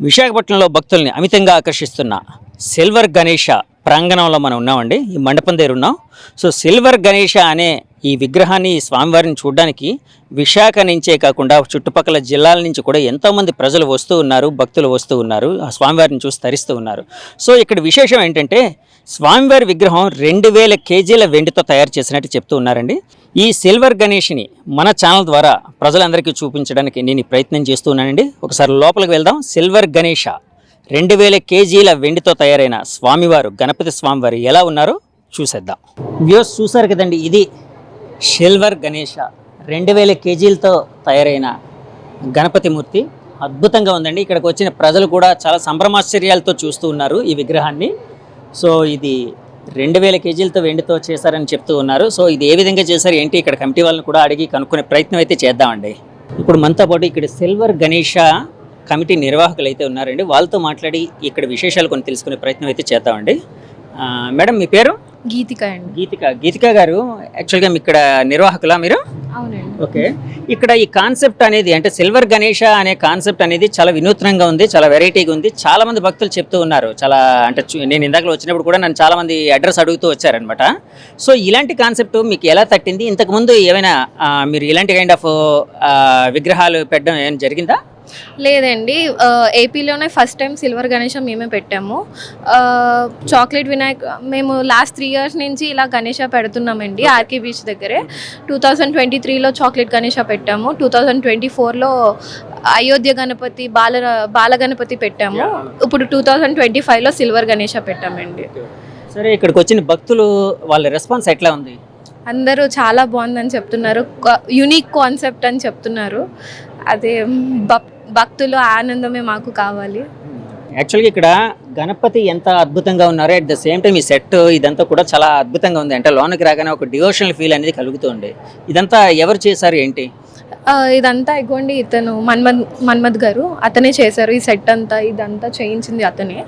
విశాఖపట్నంలో భక్తుల్ని అమితంగా ఆకర్షిస్తున్న సిల్వర్ గణేష ప్రాంగణంలో మనం ఉన్నామండి. ఈ మండపం దగ్గర ఉన్నాం. సో సిల్వర్ గణేష అనే ఈ విగ్రహాన్ని ఈ స్వామివారిని చూడడానికి విశాఖ నుంచే కాకుండా చుట్టుపక్కల జిల్లాల నుంచి కూడా ఎంతోమంది ప్రజలు వస్తూ ఉన్నారు, భక్తులు వస్తూ ఉన్నారు, ఆ స్వామివారిని చూసి తరిస్తూ ఉన్నారు. సో ఇక్కడ విశేషం ఏంటంటే స్వామివారి విగ్రహం 2000 కేజీల వెండితో తయారు చేసినట్టు చెప్తూ ఉన్నారండి. ఈ సిల్వర్ గణేష్ని మన ఛానల్ ద్వారా ప్రజలందరికీ చూపించడానికి నేను ప్రయత్నం చేస్తూ ఉన్నానండి. ఒకసారి లోపలికి వెళ్దాం. సిల్వర్ గణేష 2000 కేజీల వెండితో తయారైన స్వామివారు, గణపతి స్వామివారు ఎలా ఉన్నారో చూసేద్దాం. వ్యూస్ చూసారు కదండి, ఇది సిల్వర్ గణేష 2000 కేజీలతో తయారైన గణపతి మూర్తి. అద్భుతంగా ఉందండి. ఇక్కడికి వచ్చిన ప్రజలు కూడా చాలా సంభ్రమాశ్చర్యాలతో చూస్తూ ఉన్నారు ఈ విగ్రహాన్ని. సో ఇది 2000 కేజీలతో వెండితో చేశారని చెప్తూ ఉన్నారు. సో ఇది ఏ విధంగా చేశారు ఏంటి, ఇక్కడ కమిటీ వాళ్ళని కూడా అడిగి కనుక్కునే ప్రయత్నం అయితే చేద్దామండి. ఇప్పుడు మనతో పాటు ఇక్కడ సిల్వర్ గణేష కమిటీ నిర్వాహకులు అయితే ఉన్నారండి. వాళ్ళతో మాట్లాడి ఇక్కడ విశేషాలు కొన్ని తెలుసుకునే ప్రయత్నం అయితే చేద్దామండి. మేడం, మీ పేరు? గీతిక అండి. గీతిక గారు, యాక్చువల్గా ఇక్కడ నిర్వాహకులా మీరు? అవునండి. ఓకే. ఇక్కడ ఈ కాన్సెప్ట్ అనేది, అంటే సిల్వర్ గణేష అనే కాన్సెప్ట్ అనేది చాలా వినూత్నంగా ఉంది, చాలా వెరైటీగా ఉంది. చాలా మంది భక్తులు చెప్తూ ఉన్నారు. చాలా అంటే నేను ఇందాక వచ్చినప్పుడు కూడా నన్ను చాలా మంది అడ్రస్ అడుగుతూ వచ్చారనమాట. సో ఇలాంటి కాన్సెప్ట్ మీకు ఎలా తట్టింది? ఇంతకుముందు ఏమైనా మీరు ఇలాంటి కైండ్ ఆఫ్ విగ్రహాలు పెట్టడం ఏమైనా జరిగిందా? లేదండి, ఏపీలోనే ఫస్ట్ టైం సిల్వర్ గణేష మేమే పెట్టాము. చాక్లెట్ వినాయక్ మేము లాస్ట్ 3 years నుంచి ఇలా గణేష పెడుతున్నామండి. ఆర్కే బీచ్ దగ్గరే 2023లో చాక్లెట్ గణేష పెట్టాము. 2024లో అయోధ్య గణపతి, బాల గణపతి పెట్టాము. ఇప్పుడు 2025లో సిల్వర్ గణేష పెట్టామండి. సరే, ఇక్కడికి వచ్చిన భక్తులు వాళ్ళ రెస్పాన్స్ ఎట్లా ఉంది? అందరూ చాలా బాగుందని చెప్తున్నారు. యూనిక్ కాన్సెప్ట్ అని చెప్తున్నారు. అదే భక్తుల ఆనందమే మాకు కావాలి. యాక్చువల్గా ఇక్కడ గణపతి ఎంత అద్భుతంగా ఉన్నారో, అట్ ద సేమ్ టైం ఈ సెట్ ఇదంతా కూడా చాలా అద్భుతంగా ఉంది. అంటే లోనికి రాగానే ఒక డివోషనల్ ఫీల్ అనేది కలుగుతుంది. ఇదంతా ఎవరు చేశారు ఏంటి? ఇదంతా ఇగోండి, ఇతను మన్మద్ గారు, అతనే చేశారు. ఈ సెట్ అంతా ఇదంతా చేయించింది అతనే.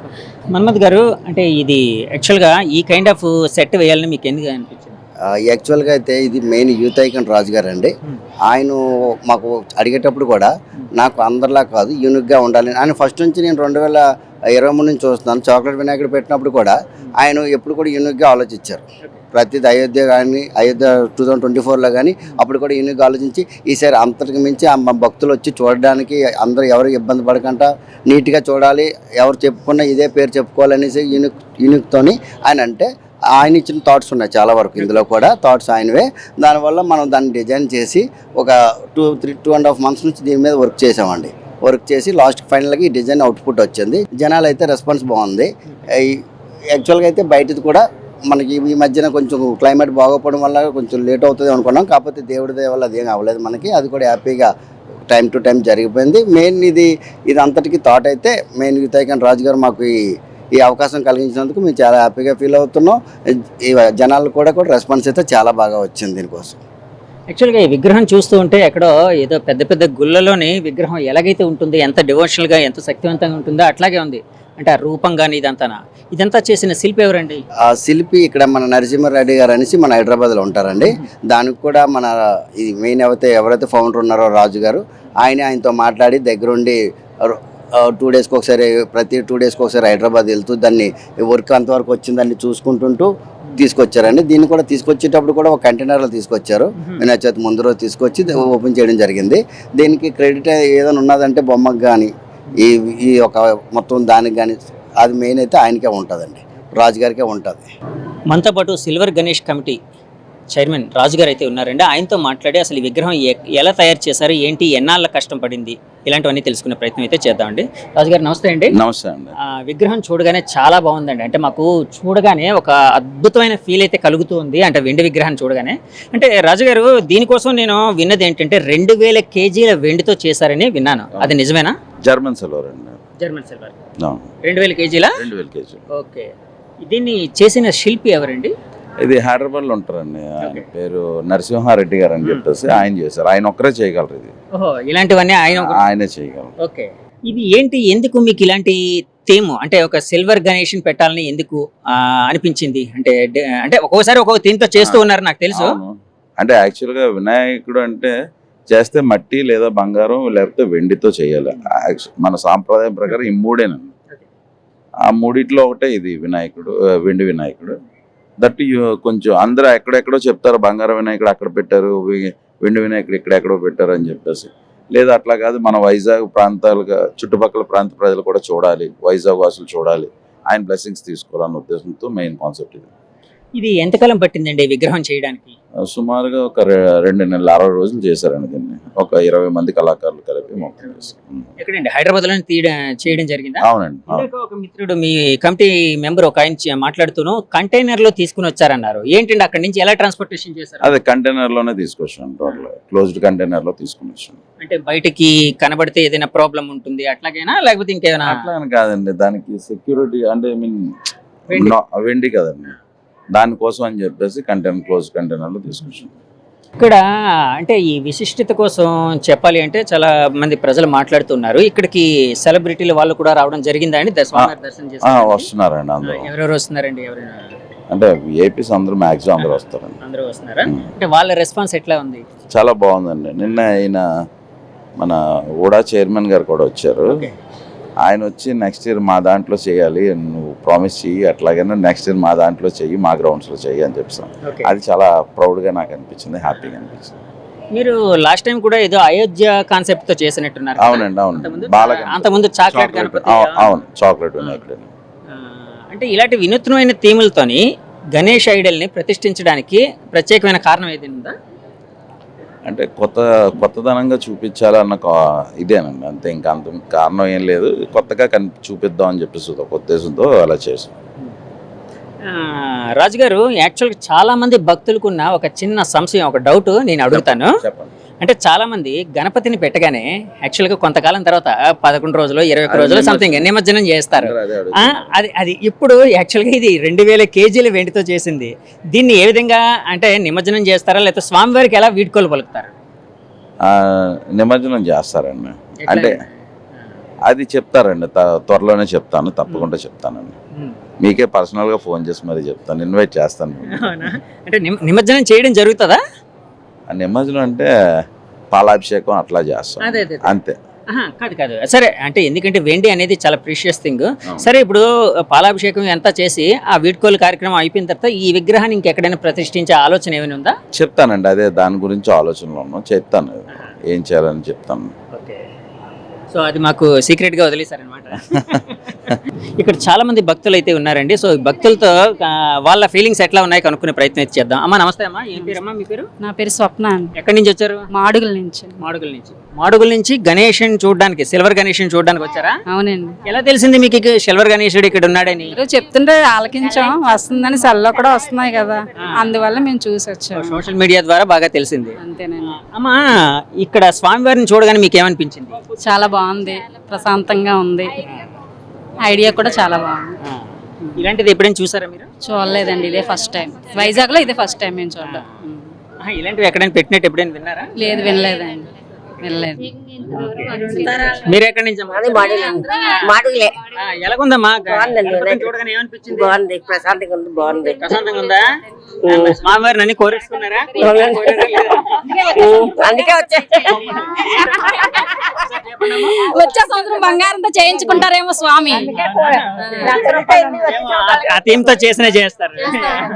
మన్మద్ గారు, అంటే ఇది యాక్చువల్గా ఈ కైండ్ ఆఫ్ సెట్ వేయాలని మీకు ఎందుకు అనిపించింది? యాక్చువల్గా అయితే ఇది మెయిన్ యూత్ ఐకాన్ రాజు గారు అండి. ఆయన మాకు అడిగేటప్పుడు కూడా నాకు అందరిలా కాదు, యూనిక్గా ఉండాలి. ఆయన ఫస్ట్ నుంచి నేను 2023 నుంచి చూస్తున్నాను. చాక్లెట్ వినాయకుడు పెట్టినప్పుడు కూడా ఆయన ఎప్పుడు కూడా యూనిక్గా ఆలోచించారు. ప్రతిది అయోధ్య కానీ, అయోధ్య 2024లో కానీ అప్పుడు కూడా యూనిక్గా ఆలోచించి ఈసారి అంతటికి మించి మా భక్తులు వచ్చి చూడడానికి అందరూ ఎవరు ఇబ్బంది పడకుండా నీట్గా చూడాలి, ఎవరు చెప్పుకున్నా ఇదే పేరు చెప్పుకోవాలనేసి యూనిక్తోని ఆయన, అంటే ఆయన ఇచ్చిన థాట్స్ ఉన్నాయి చాలా వరకు. ఇందులో కూడా థాట్స్ ఆయనవే. దానివల్ల మనం దాన్ని డిజైన్ చేసి ఒక 2.5 months నుంచి దీని మీద వర్క్ చేసామండి. వర్క్ చేసి లాస్ట్ ఫైనల్గా ఈ డిజైన్ అవుట్పుట్ వచ్చింది. జనాలు అయితే రెస్పాన్స్ బాగుంది. యాక్చువల్గా అయితే బయటది కూడా మనకి ఈ మధ్యన కొంచెం క్లైమేట్ బాగోపోవడం వల్ల కొంచెం లేట్ అవుతుంది అనుకున్నాం. కాకపోతే దేవుడి దయ వల్ల అదేం అవ్వలేదు మనకి. అది కూడా హ్యాపీగా టైం టు టైం జరిగిపోయింది. మెయిన్ ఇది అంతటికి థాట్ అయితే మెయిన్ యూత్ ఐకాన్ రాజు గారు మాకు ఈ అవకాశం కలిగించినందుకు మేము చాలా హ్యాపీగా ఫీల్ అవుతున్నాం. ఈ జనాలు కూడా రెస్పాన్స్ అయితే చాలా బాగా వచ్చింది దీనికోసం. యాక్చువల్గా ఈ విగ్రహం చూస్తూ ఉంటే ఎక్కడో ఏదో పెద్ద పెద్ద గుళ్ళలోని విగ్రహం ఎలాగైతే ఉంటుంది, ఎంత డివోషనల్గా ఎంత శక్తివంతంగా ఉంటుందో అట్లాగే ఉంది. అంటే ఆ రూపం కానీ ఇదంతా చేసిన శిల్పి ఎవరండి? ఆ శిల్పి ఇక్కడ మన నరసింహారెడ్డి గారు అనేసి మన హైదరాబాద్లో ఉంటారండి. దానికి కూడా మన ఇది మెయిన్ ఎవరైతే ఫౌండర్ ఉన్నారో రాజు గారు, ఆయనతో మాట్లాడి దగ్గరుండి 2 daysకి ఒకసారి, ప్రతి 2 daysకి ఒకసారి హైదరాబాద్ వెళ్తూ దాన్ని వర్క్ అంతవరకు వచ్చిందాన్ని చూసుకుంటుంటూ తీసుకొచ్చారండి. దీన్ని కూడా తీసుకొచ్చేటప్పుడు కూడా ఒక కంటైనర్లో తీసుకొచ్చారు. వినాయక చవితి ముందు రోజు తీసుకొచ్చి ఓపెన్ చేయడం జరిగింది. దీనికి క్రెడిట్ ఏదైనా ఉన్నదంటే బొమ్మకు కానీ ఈ ఒక మొత్తం దానికి కానీ అది మెయిన్ అయితే ఆయనకే ఉంటుందండి, రాజుగారికే ఉంటుంది. మనతో పాటు సిల్వర్ గణేష్ కమిటీ చైర్మన్ రాజుగారు అయితే ఉన్నారండి. ఆయనతో మాట్లాడి అసలు ఈ విగ్రహం ఎలా తయారు చేశారు, ఏంటి, ఎన్నాళ్ళ కష్టం పడింది, ఇలాంటివన్నీ తెలుసుకునే ప్రయత్నం అయితే చేద్దామండి. రాజుగారు నమస్తే అండి. నమస్తే అండి. విగ్రహం చూడగానే చాలా బాగుందండి. అంటే మాకు చూడగానే ఒక అద్భుతమైన ఫీల్ అయితే కలుగుతూ ఉంది. అంటే వెండి విగ్రహాన్ని చూడగానే. అంటే రాజుగారు, దీనికోసం నేను విన్నది ఏంటంటే 2000 కేజీల వెండితో చేశారని విన్నాను. అది నిజమేనా? జర్మన్ సిల్వర్ అండి. జర్మన్ సిల్వర్ 2000 కేజీల? 2000 కేజీలు. ఓకే. దీన్ని చేసిన శిల్పి ఎవరండి? ఇది హైదరాబాద్లో ఉంటారండి. ఆయన పేరు నరసింహారెడ్డి గారు అని చెప్పేసి ఆయన చేశారు. ఆయన ఒక్కరే చేయగలరు ఇది. ఇలాంటివన్నీ ఆయనే చేయగలరు. ఓకే. ఇది ఏంటి, ఎందుకు మీకు ఇలాంటి థీమ్, అంటే ఒక సిల్వర్ గణేష్ పెట్టాలని ఎందుకు అనిపించింది? అంటే ఒక్కోసారి ఒక్కొక్క థీమ్ తో చేస్తూ ఉన్నారు నాకు తెలుసు. అంటే యాక్చువల్గా వినాయకుడు అంటే చేస్తే మట్టి లేదా బంగారం లేకపోతే వెండితో చేయాలి. మన సాంప్రదాయం ప్రకారం ఈ మూడేనండి. ఆ మూడిట్లో ఒకటే ఇది వినాయకుడు, వెండి వినాయకుడు. దట్ కొంచెం అందరూ ఎక్కడెక్కడో చెప్తారు బంగారం వినాయకుడు అక్కడ పెట్టారు, వెండి వినాయకుడు ఇక్కడెక్కడో పెట్టారు అని చెప్పేసి. లేదా అట్లా కాదు, మన వైజాగ్ ప్రాంతాలుగా చుట్టుపక్కల ప్రాంత ప్రజలు కూడా చూడాలి, వైజాగ్ వాసులు చూడాలి, ఆయన బ్లెస్సింగ్స్ తీసుకోవాలన్న ఉద్దేశంతో మెయిన్ కాన్సెప్ట్ ఇది. ఇది ఎంతకాలం పట్టిందండి విగ్రహం చేయడానికి? సుమారుగా ఒక 2 నెలల 60 రోజులు చేశారండి దీన్ని. ఒక 20 మంది కళాకారులు కలిపి మొత్తం చేశారు. ఎక్కడండి, హైదరాబాద్ లో చేయడం జరిగిందా? అవునండి. ఇందాక ఒక మిత్రుడు మీ కమిటీ మెంబర్ ఒక ఆయన మాట్లాడుతూను కంటైనర్ లో తీసుకుని వచ్చారన్నారు. ఏంటండి అక్కడి నుంచి ఎలా ట్రాన్స్పోర్టేషన్ చేశారు? అదే కంటైనర్ లోనే తీసుకొచ్చాను, టోటల్ క్లోజ్డ్ కంటైనర్ లో తీసుకుని వచ్చాను. అంటే బయటకి కనబడితే ఏదైనా ప్రాబ్లం ఉంటుంది అట్లాగైనా, లేకపోతే ఇంకేమైనా? అట్లా అని కాదండి, దానికి సెక్యూరిటీ అంటే ఐ మీన్ వెండి కదండి, దానికోసం అని చెప్పేసి క్లోజ్ కంటైనర్ లో తీసుకొచ్చాను. ఇక్కడ అంటే ఈ విశిష్టత కోసం చెప్పాలి అంటే చాలా మంది ప్రజలు మాట్లాడుతున్నారు. ఇక్కడికి సెలబ్రిటీలు వాళ్ళు కూడా రావడం జరిగిందా అండి? స్వామివారి దర్శనం చేస్తారు వస్తున్నారండి అందరూ. ఎవరెవరు వస్తున్నారండి? ఎవరైనా అంటే ఏపీస్ అందరూ మ్యాక్సిమం అందరూ వస్తారండి. అందరూ వస్తున్నారా? అంటే వాళ్ళ రెస్పాన్స్ ఎట్లా ఉంది? చాలా బాగుందండి. నిన్న ఆయన మన ఊడా చైర్మన్ గారు కూడా వచ్చారు. ఆయన వచ్చి నెక్స్ట్ ఇయర్ మా దాంట్లో చేయాలి, నువ్వు ప్రామిస్ చెయ్యి, అట్లాగైనా నెక్స్ట్ ఇయర్ మా దాంట్లో చెయ్యి, మా గ్రౌండ్స్లో చెయ్యి అని చెప్పాను. అది చాలా ప్రౌడ్గా నాకు అనిపించింది, హ్యాపీగా అనిపించింది. మీరు లాస్ట్ టైం కూడా ఏదో అయోధ్య కాన్సెప్ట్ తో చేసినట్టున్నారు. అవునండి, అవును. అంతకుముందు చాక్లెట్ గణపతి. అవును, చాక్లెట్ వినాయకుడు. అంటే ఇలాంటి వినూత్నమైన థీములతోని గణేష్ ఐడల్ని ప్రతిష్ఠించడానికి ప్రత్యేకమైన కారణం ఏదైనా ఉందా? అంటే కొత్తదనంగా చూపించాలన్న ఇదేనండి, అంతే. ఇంకా అంత కారణం ఏం లేదు, కొత్తగా చూపిద్దాం అని చెప్పేసి ఒక ఉద్దేశంతో అలా చేసాం. రాజు గారు, యాక్చువల్గా చాలా మంది భక్తులకు ఉన్న ఒక చిన్న సంశయం, ఒక డౌట్ నేను అడుగుతాను. చెప్పండి. అంటే చాలా మంది గణపతిని పెట్టగానే యాక్చువల్గా కొంతకాలం తర్వాత 11 రోజులు 21 రోజులు సంథింగ్ నిమజ్జనం చేస్తారు. అది ఇప్పుడు యాక్చువల్గా ఇది 2000 కేజీల వెండితో చేసింది. దీన్ని ఏ విధంగా అంటే నిమజ్జనం చేస్తారా, లేకపోతే స్వామివారికి ఎలా వీడ్కోలు పలుకుతారు? నిమజ్జనం చేస్తారండి. అంటే అది చెప్తారండి, త్వరలోనే చెప్తాను, తప్పకుండా చెప్తానండి. మీకే పర్సనల్గా ఫోన్ చేసి మరీ చెప్తాను, ఇన్వైట్ చేస్తాను. అంటే నిమజ్జనం చేయడం జరుగుతుందా? నిమజ్జనం అంటే పాలాభిషేకం అట్లా చేస్తాం, అంతే. కాదు సరే, అంటే ఎందుకంటే వెండి అనేది చాలా ప్రీషియస్ థింగ్. సరే, ఇప్పుడు పాలాభిషేకం ఎంత చేసి ఆ వీడ్కోలు కార్యక్రమం అయిపోయిన తర్వాత ఈ విగ్రహాన్ని ఇంకెక్కడైనా ప్రతిష్ఠించే ఆలోచన ఏమైనా ఉందా? చెప్తానండి, అదే దాని గురించి ఆలోచనలో ఉన్నాం, చెప్తాను ఏం చేయాలని చెప్తాను. సో అది మాకు సీక్రెట్ గా వదిలేశారనమాట. ఇక్కడ చాలా మంది భక్తులు అయితే ఉన్నారండి. సో భక్తులతో వాళ్ళ ఫీలింగ్స్ ఎట్లా ఉన్నాయి కనుక్కునే ప్రయత్నం చేద్దాం. అమ్మా నమస్తే అమ్మా, ఏం పేరు అమ్మా మీ పేరు? నా పేరు స్వప్న. ఎక్కడి నుంచి వచ్చారు? మాడుగుల నుంచి. మాడుగుల నుంచి గణేష్ చూడడానికి, సిల్వర్ గణేష్ చూడడానికి వచ్చారా? అవునండి. ఎలా తెలిసింది మీకు సిల్వర్ గణేశుడు ఇక్కడ ఉన్నాడని? చెప్తుంటే ఆలకించాం, వస్తుందని సెల్లో కూడా వస్తున్నాయి కదా, అందువల్ల మేము చూసి వచ్చాం. సోషల్ మీడియా ద్వారా బాగా తెలిసింది. అంతేనండి. అమ్మా, ఇక్కడ స్వామివారిని చూడగానే మీకు ఏమనిపించింది? చాలా బాగుంది, ప్రశాంతంగా ఉంది, ఐడియా కూడా చాలా బాగుంది. ఇలాంటిది ఎప్పుడైనా చూసారా మీరు? చూడలేదండి, ఇదే ఫస్ట్ టైం. వైజాగ్ లో ఇదే ఫస్ట్ టైం మేము చూడడం. ఇలాంటివి ఎక్కడైనా పెట్టినట్టు ఎప్పుడైనా విన్నారా? లేదు, వినలేదండి, వినలేదు. మీరు ఎక్కడి నుంచి? మాడుగులే. ఎలాగుందమ్మా చూడగానే ఏమనిపించింది? బాగుంది, ప్రశాంతంగా ఉంది, బాగుంది. ప్రశాంతంగా ఉందా? స్వామివారిని అన్ని కోరేసుకున్నారా? అందుకే వచ్చే సంవత్సరం బంగారంతో చేయించుకుంటారేమో స్వామి. ఆ థీమ్ తో చేస్తారు.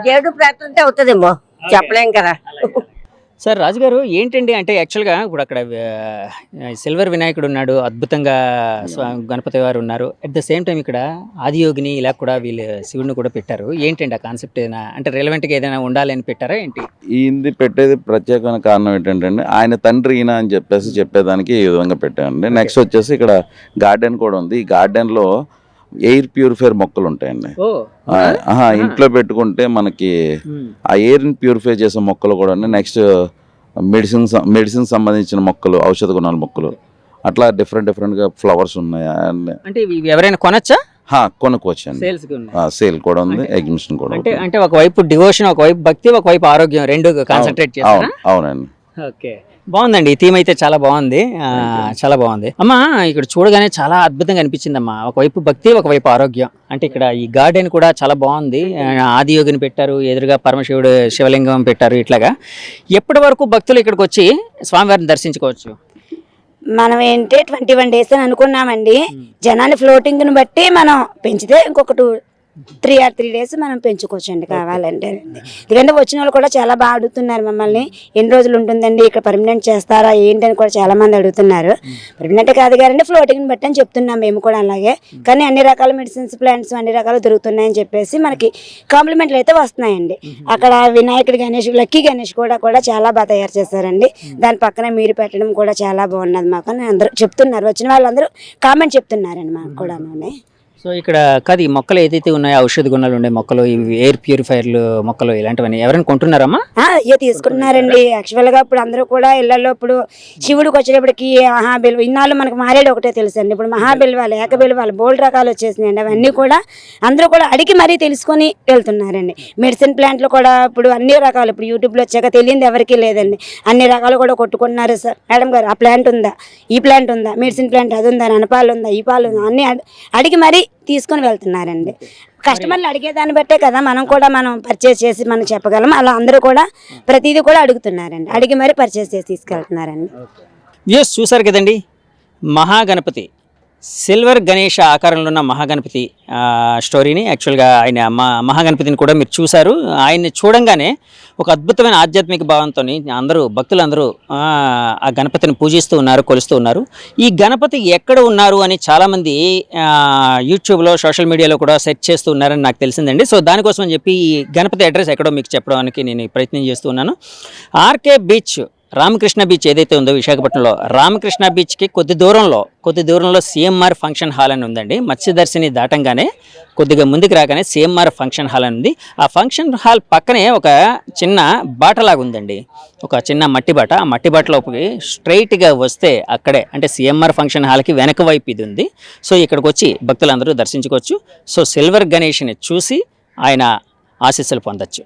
దేవుడు ప్రార్థనతో అవుతుందేమో, చెప్పలేం కదా. సార్ రాజుగారు, ఏంటండి అంటే యాక్చువల్గా ఇప్పుడు అక్కడ సిల్వర్ వినాయకుడు ఉన్నాడు, అద్భుతంగా గణపతి గారు ఉన్నారు. అట్ ద సేమ్ టైం ఇక్కడ ఆదియోగిని ఇలా కూడా వీళ్ళు శివుడిని కూడా పెట్టారు. ఏంటండి ఆ కాన్సెప్ట్? ఏదైనా అంటే రిలవెంట్గా ఏదైనా ఉండాలి అని పెట్టారా ఏంటి? ఇది పెట్టేది ప్రత్యేకమైన కారణం ఏంటంటే ఆయన తండ్రి ఈయన అని చెప్పేసి చెప్పేదానికి ఈ విధంగా పెట్టామండి. నెక్స్ట్ వచ్చేసి ఇక్కడ గార్డెన్ కూడా ఉంది. ఈ గార్డెన్లో ఎయిర్ ప్యూరిఫైర్ మొక్కలు ఉంటాయండి. ఇంట్లో పెట్టుకుంటే మనకి ఆ ఎయిర్ని ప్యూరిఫై చేసే మొక్కలు కూడా. నెక్స్ట్ మెడిసిన్ సంబంధించిన మొక్కలు, ఔషధ గుణాల మొక్కలు, అట్లా డిఫరెంట్గా ఫ్లవర్స్ ఉన్నాయి. అంటే ఎవరైనా కొనొచ్చా? కొనుక్కోవచ్చు అండి, సేల్ కూడా ఉంది, ఎగ్జిబిషన్ కూడా. అంటే ఒకవైపు డివోషన్, ఒకవైపు భక్తి, ఒకవైపు ఆరోగ్యం, రెండు కాన్సన్ట్రేట్ చేస్తారు. అవునండి. ఓకే, బాగుందండి. ఈ థీమ్ అయితే చాలా బాగుంది. చాలా బాగుంది అమ్మా. ఇక్కడ చూడగానే చాలా అద్భుతంగా అనిపించిందమ్మా. ఒకవైపు భక్తి, ఒకవైపు ఆరోగ్యం. అంటే ఇక్కడ ఈ గార్డెన్ కూడా చాలా బాగుంది. ఆదియోగిని పెట్టారు, ఎదురుగా పరమశివుడు శివలింగం పెట్టారు. ఇట్లాగా ఎప్పటి వరకు భక్తులు ఇక్కడికి వచ్చి స్వామివారిని దర్శించుకోవచ్చు? మనం ఏంటి 21 days అని అనుకున్నామండి. జనాన్ని ఫ్లోటింగ్ని బట్టి మనం పెంచితే ఇంకొక 3 days మనం పెంచుకోవచ్చండి కావాలంటే. ఎందుకంటే వచ్చిన వాళ్ళు కూడా చాలా బాగా అడుగుతున్నారు మమ్మల్ని, ఎన్ని రోజులు ఉంటుందండి ఇక్కడ, పర్మనెంట్ చేస్తారా ఏంటని కూడా చాలా మంది అడుగుతున్నారు. పర్మనెంట్ కాదు కానీ ఫ్లోటింగ్ని బట్టి అని చెప్తున్నాం మేము కూడా అలాగే. కానీ అన్ని రకాల మెడిసిన్స్ ప్లాంట్స్ అన్ని రకాలు దొరుకుతున్నాయని చెప్పేసి మనకి కాంప్లిమెంట్లు అయితే వస్తున్నాయండి. అక్కడ వినాయకుడి గణేష్, లక్కీ గణేష్ కూడా చాలా బాగా తయారు చేశారండి. దాని పక్కన మీరు పెట్టడం కూడా చాలా బాగున్నది మాకు అని అందరూ చెప్తున్నారు. వచ్చిన వాళ్ళందరూ కామెంట్ చెప్తున్నారండి మాకు కూడా. సో ఇక్కడ కాదు, ఈ మొక్కలు ఏదైతే ఉన్నాయో ఔషధ గుణాలు ఉండే మొక్కలు, ఇవి ఎయిర్ ప్యూరిఫైర్లు మొక్కలు ఇలాంటివన్నీ ఎవరైనా కొంటున్నారమ్మా? ఇక తీసుకుంటున్నారండి. యాక్చువల్గా ఇప్పుడు అందరూ కూడా ఇళ్లలో ఇప్పుడు శివుడికి వచ్చేటప్పటికి మహాబిల్వ, ఇన్నాళ్ళు మనకు మారేడు ఒకటే తెలుసండి. ఇప్పుడు మహాబిల్వాలు, ఏకబిల్వాలు, బోల్డ్ రకాలు వచ్చేసినాయండి. అవన్నీ కూడా అందరూ కూడా అడిగి మరీ తెలుసుకొని వెళ్తున్నారండి. మెడిసిన్ ప్లాంట్లు కూడా ఇప్పుడు అన్ని రకాలు, ఇప్పుడు యూట్యూబ్లో వచ్చాక తెలియదు ఎవరికీ లేదండి. అన్ని రకాలు కూడా కొట్టుకుంటున్నారు. సార్ మేడం గారు ఆ ప్లాంట్ ఉందా, ఈ ప్లాంట్ ఉందా, మెడిసిన్ ప్లాంట్ అది ఉందా, ననపాలు ఉందా, ఈ పాలు ఉందా, అన్ని అడిగి మరీ తీసుకొని వెళ్తున్నారండి. కస్టమర్లు అడిగేదాన్ని బట్టే కదా మనం పర్చేస్ చేసి మనం చెప్పగలం. అలా అందరూ కూడా ప్రతిదీ కూడా అడుగుతున్నారండి, అడిగి మరీ పర్చేస్ చేసి తీసుకెళ్తున్నారండి. వ్యూస్ చూసారు కదండి, మహాగణపతి సిల్వర్ గణేష ఆకారంలో ఉన్న మహాగణపతి స్టోరీని. యాక్చువల్గా ఆయన మహాగణపతిని కూడా మీరు చూశారు. ఆయన్ని చూడంగానే ఒక అద్భుతమైన ఆధ్యాత్మిక భావంతో అందరూ భక్తులందరూ ఆ గణపతిని పూజిస్తూ ఉన్నారు, కొలుస్తూ ఉన్నారు. ఈ గణపతి ఎక్కడ ఉన్నారు అని చాలామంది యూట్యూబ్లో, సోషల్ మీడియాలో కూడా సెర్చ్ చేస్తూ ఉన్నారని నాకు తెలిసిందండి. సో దానికోసం అని చెప్పి ఈ గణపతి అడ్రస్ ఎక్కడో మీకు చెప్పడానికి నేను ప్రయత్నం చేస్తూ ఉన్నాను. ఆర్కే బీచ్, రామకృష్ణ బీచ్ ఏదైతే ఉందో విశాఖపట్నంలో, రామకృష్ణ బీచ్కి కొద్ది దూరంలో సిఎంఆర్ ఫంక్షన్ హాల్ అని ఉందండి. మత్స్యదర్శిని దాటంగానే కొద్దిగా ముందుకు రాగానే సిఎంఆర్ ఫంక్షన్ హాల్ అని ఉంది. ఆ ఫంక్షన్ హాల్ పక్కనే ఒక చిన్న బాటలాగా ఉందండి, ఒక చిన్న మట్టి బాట. ఆ మట్టి బాటలోకి స్ట్రైట్గా వస్తే అక్కడే, అంటే సిఎంఆర్ ఫంక్షన్ హాల్కి వెనక వైపు ఇది ఉంది. సో ఇక్కడికి వచ్చి భక్తులందరూ దర్శించుకోవచ్చు. సో సిల్వర్ గణేష్ని చూసి ఆయన ఆశీస్సులు పొందొచ్చు.